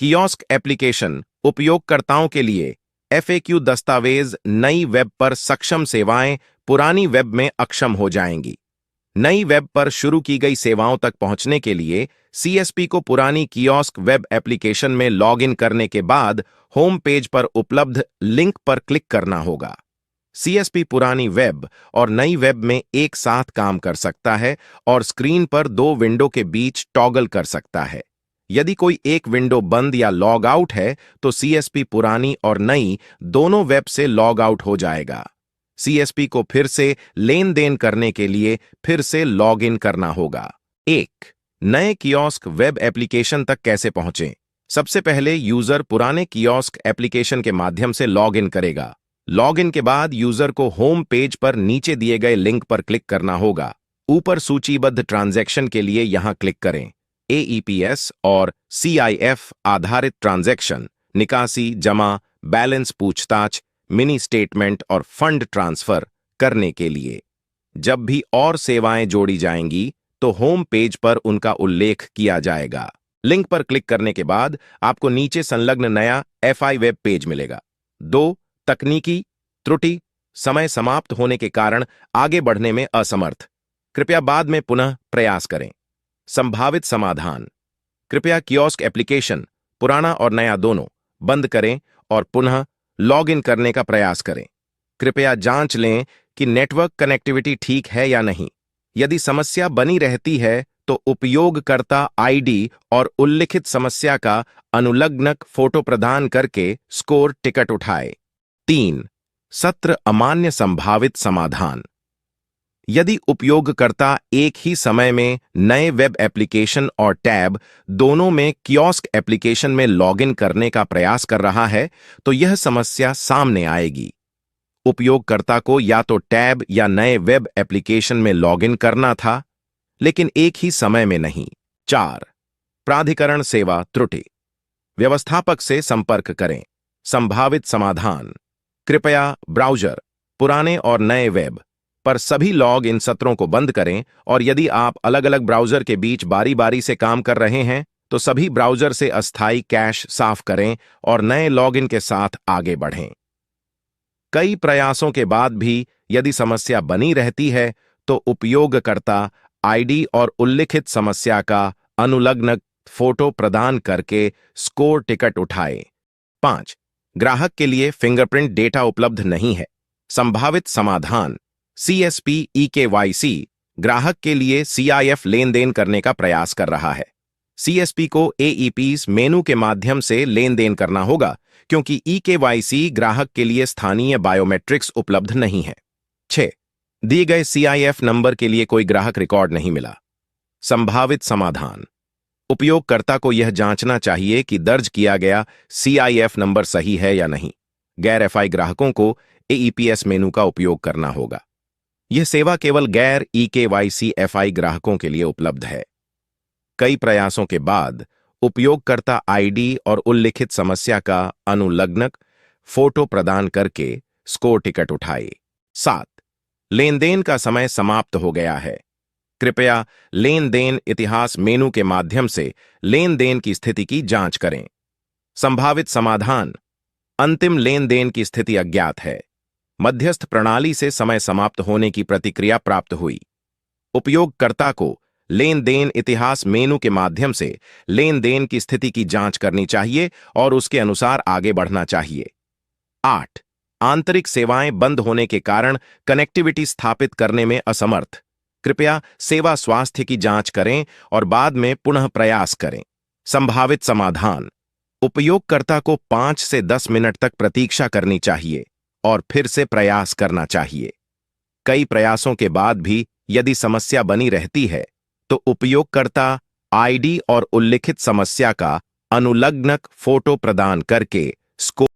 Kiosk application उपयोगकर्ताओं के लिए FAQ दस्तावेज नई वेब पर सक्षम सेवाएं पुरानी वेब में अक्षम हो जाएंगी। नई वेब पर शुरू की गई सेवाओं तक पहुंचने के लिए CSP को पुरानी कियोस्क वेब एप्लीकेशन में लॉगिन करने के बाद होम पेज पर उपलब्ध लिंक पर क्लिक करना होगा। CSP पुरानी वेब और नई वेब में एक साथ काम कर सकता है और स्क्रीन पर दो विंडो के बीच टॉगल कर सकता है। यदि कोई एक विंडो बंद या लॉग आउट है तो CSP पुरानी और नई दोनों वेब से लॉग आउट हो जाएगा। CSP को फिर से लेन देन करने के लिए फिर से लॉग इन करना होगा। 1. नए कियोस्क वेब एप्लीकेशन तक कैसे पहुंचें? सबसे पहले यूजर पुराने कियोस्क एप्लीकेशन के माध्यम से लॉग इन करेगा। लॉग इन के बाद यूजर को होम पेज पर नीचे दिए गए लिंक पर क्लिक करना होगा। ऊपर सूचीबद्ध ट्रांजैक्शन के लिए यहां क्लिक करें। AEPS और CIF आधारित ट्रांजैक्शन, निकासी, जमा, बैलेंस पूछताछ, मिनी स्टेटमेंट और फंड ट्रांसफर करने के लिए। जब भी और सेवाएं जोड़ी जाएंगी तो होम पेज पर उनका उल्लेख किया जाएगा। लिंक पर क्लिक करने के बाद आपको नीचे संलग्न नया FI वेब पेज मिलेगा। 2. तकनीकी त्रुटि, समय समाप्त होने के कारण आगे बढ़ने में असमर्थ। कृपया बाद में पुनः प्रयास करें। संभावित समाधान: कृपया कियोस्क एप्लीकेशन पुराना और नया दोनों बंद करें और पुनः लॉग इन करने का प्रयास करें। कृपया जांच लें कि नेटवर्क कनेक्टिविटी ठीक है या नहीं। यदि समस्या बनी रहती है तो उपयोगकर्ता ID और उल्लिखित समस्या का अनुलग्नक फोटो प्रदान करके स्कोर टिकट उठाए। 3. सत्र अमान्य संभावित समाधान: यदि उपयोगकर्ता एक ही समय में नए वेब एप्लीकेशन और टैब दोनों में कियोस्क एप्लीकेशन में लॉगिन करने का प्रयास कर रहा है तो यह समस्या सामने आएगी। उपयोगकर्ता को या तो टैब या नए वेब एप्लीकेशन में लॉगिन करना था, लेकिन एक ही समय में नहीं। 4. प्राधिकरण सेवा त्रुटि: व्यवस्थापक से संपर्क करें। संभावित समाधान: कृपया ब्राउज़र पुराने और नए वेब पर सभी लॉग इन सत्रों को बंद करें और यदि आप अलग-अलग ब्राउज़र के बीच बारी-बारी से काम कर रहे हैं तो सभी ब्राउज़र से अस्थायी कैश साफ करें और नए लॉगिन के साथ आगे बढ़ें। कई प्रयासों के बाद भी यदि समस्या बनी रहती है तो उपयोगकर्ता ID और उल्लिखित समस्या का अनुलग्नक फोटो प्रदान करके स्कोर टिकट उठाए। 5. ग्राहक के लिए फिंगरप्रिंट डेटा उपलब्ध नहीं है। संभावित समाधान: CSP eKYC ग्राहक के लिए CIF लेन देन करने का प्रयास कर रहा है। CSP को AEPS मेनू के माध्यम से लेन देन करना होगा क्योंकि eKYC ग्राहक के लिए स्थानीय बायोमेट्रिक्स उपलब्ध नहीं है। 6. दिए गए CIF नंबर के लिए कोई ग्राहक रिकॉर्ड नहीं मिला। संभावित समाधान: उपयोगकर्ता को यह जांचना चाहिए कि दर्ज किया गया CIF नंबर सही है या नहीं। गैर FI ग्राहकों को AEPS मेनू का उपयोग करना होगा। यह सेवा केवल गैर eKYC FI ग्राहकों के लिए उपलब्ध है। कई प्रयासों के बाद उपयोगकर्ता ID और उल्लिखित समस्या का अनुलग्नक फोटो प्रदान करके स्कोर टिकट उठाए। 7. लेन देन का समय समाप्त हो गया है। कृपया लेन देन इतिहास मेनू के माध्यम से लेन देन की स्थिति की जांच करें। संभावित समाधान: अंतिम लेन देन की स्थिति अज्ञात है। मध्यस्थ प्रणाली से समय समाप्त होने की प्रतिक्रिया प्राप्त हुई। उपयोगकर्ता को लेन देन इतिहास मेनू के माध्यम से लेन देन की स्थिति की जांच करनी चाहिए और उसके अनुसार आगे बढ़ना चाहिए। 8. आंतरिक सेवाएं बंद होने के कारण कनेक्टिविटी स्थापित करने में असमर्थ। कृपया सेवा स्वास्थ्य की जांच करें और बाद में पुनः प्रयास करें। संभावित समाधान: उपयोगकर्ता को 5 से 10 मिनट तक प्रतीक्षा करनी चाहिए और फिर से प्रयास करना चाहिए। कई प्रयासों के बाद भी यदि समस्या बनी रहती है तो उपयोगकर्ता ID और उल्लिखित समस्या का अनुलग्नक फोटो प्रदान करके स्कोर